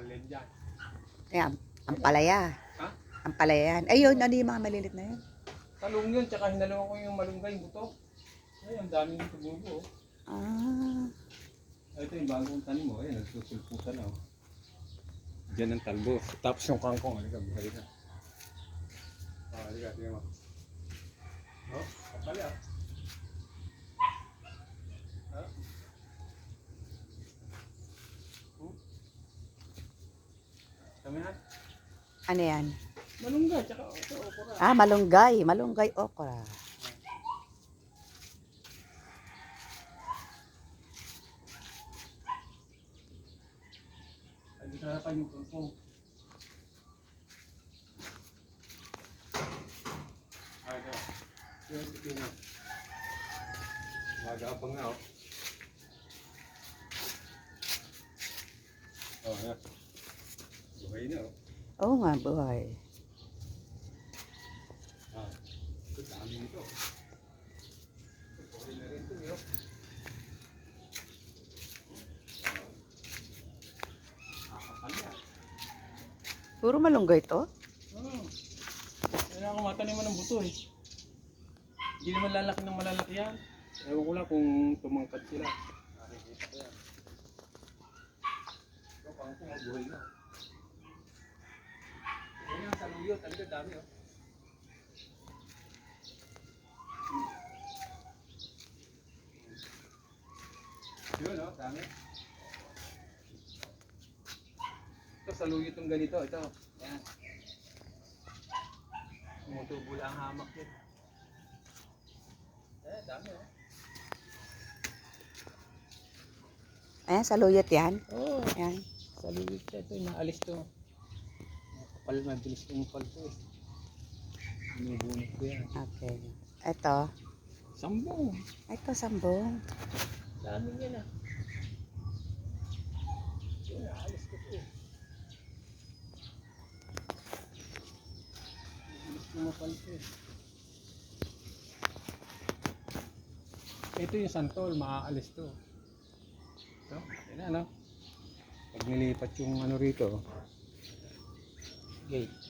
alin dyan. Ayan, ang palaya. Ha? Ang palaya yan. Ayun, ano yung mga malilit na yun? Talong yun, tsaka hinalawan ko yung malunggay, buto. Ay, ang daming tumubo. Ah, Ito yung bagong tanim mo. Ayan, nagsusulputan na. Diyan ang talbos. Tapos yung kangkong, halika, buhay na. Halika, tingnan mo. Oh, kapala. Ha? Kamihan? ano yan? Malunggay, tsaka ito, okra. Ah, malunggay. Malunggay okra. Ay, di sa harapan yung kangkong. Ay, ito. Ito. Magapang na, oh. Oh, yan. Buhay na, oh. Oo nga, buhay. Ah, ito dami nito. Buhay na rin ito, yun. Nakakapalya. Puro malunggay to? Oo. Kaya ako mataniman ng buto, eh. Hindi naman lalaki ng malalaki yan. Ewan ko lang kung tumangkad sila. Nakikita ko yan. Ito, kangkong ang buhay na. Yan ang saluyot. Talaga dami, oh. Yun, oh, dami. Ito, saluyot yung ganito. Ito, yan. Tumutubo lang ang hamak yun. Dami, oh. Ayan, saluyot yan. Oo, Ayan. saluyot siya. Ito, inaalis to. Kapal, mabilis tumupal to, eh. Binubunot ko yan. Okay. Ito. Sambong. Ito, sambong. Dami yan, ah. Inaalis ko to, eh. Mabilis tumupal to, eh. Ito yung santol, maaalis to. Ito, yan na, no? Pag nilipat yung ano rito, gate.